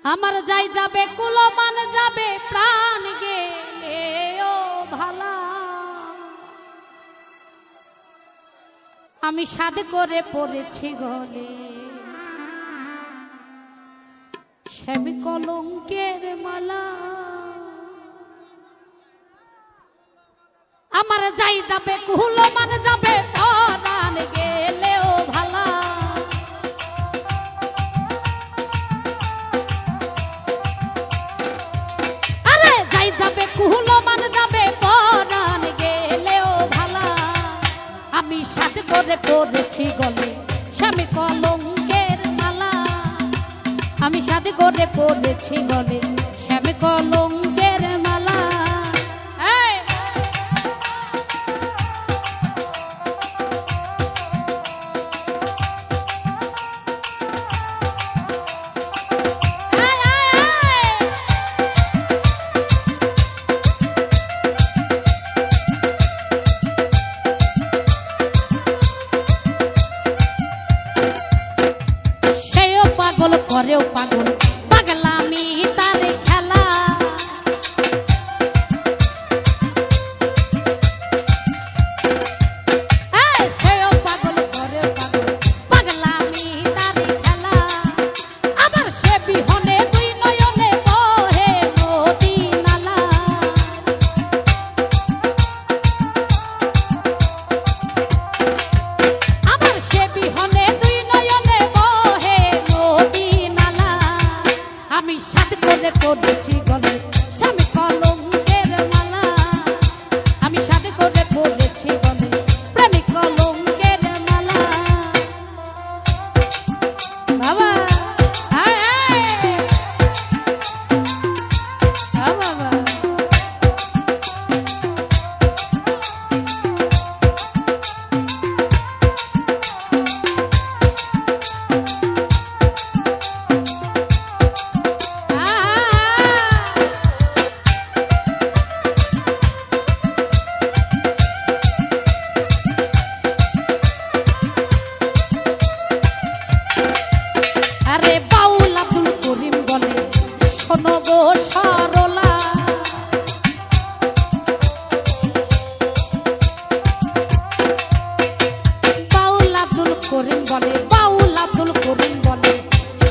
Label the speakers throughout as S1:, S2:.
S1: আমার যাই যাবে কুলমান যাবে প্রাণ গেলে ও ভালা আমি সাদ করে পড়েছি গলে শ্যামি কলঙ্কের মালা আমার যাই যাবে কুলমান যাবে প্রাণ গেলে ও ভালা কুহলমান যাবে পরাণ গেলেও ভালা আমি সাথে করে পড়েছি গলে স্বামী কলঙ্কের মালা আমি সাথে করে পড়েছি গলে স্বামী কলঙ্কের মালা করেও পাগল পাগলামি তার খেলা সেও পাগল করেও পাগল পাগলামি তার খেলা আবার সে বিহনে দুই নয়নে বহে নদী নালা আবার সে বিহনে দুই নয়নে বহে নদী আমি সাথ করে পড়েছি গলে স্বামী কলঙ্কের মালা আমি সাথ করে পড়েছি গলে প্রেমিক কলঙ্কের মালা বাবা বাবা আরে বাউল আব্দুল করিম বলে শোনো গো সরলা বাউল আব্দুল করিম বলে বাউল আব্দুল করিম বলে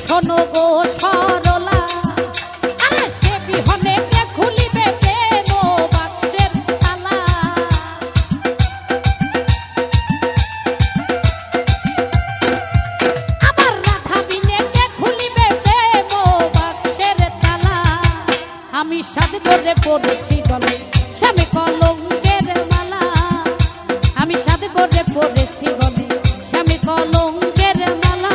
S1: শোনো গো সরলা আরে সে বিহনে কে খুলিবে প্রেম বাক্সের তালা আমি সাথ করে পড়েছি গলে স্বামী কলঙ্কের মালা আমি সাথ করে পড়েছি গলে স্বামী কলঙ্কের মালা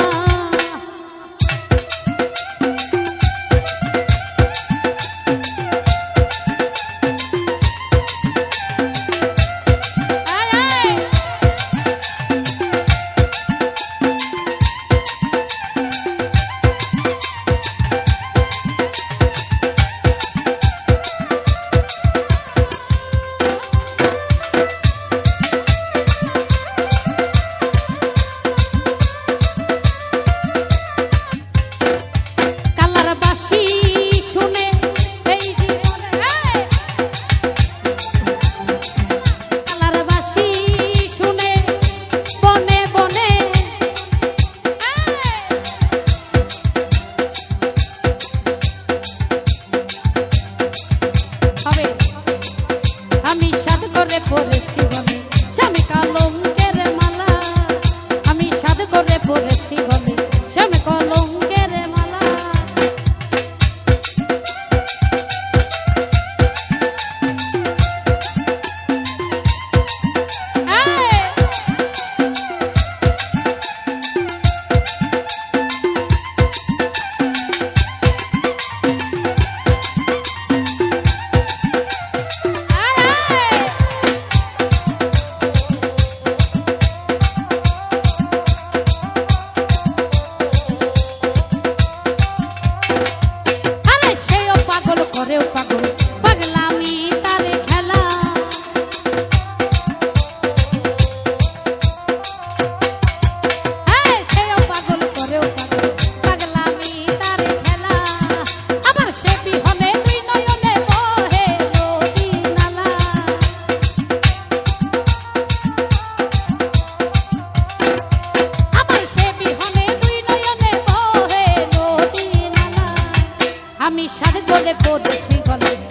S1: নেশার দোলে পড়েছি গলে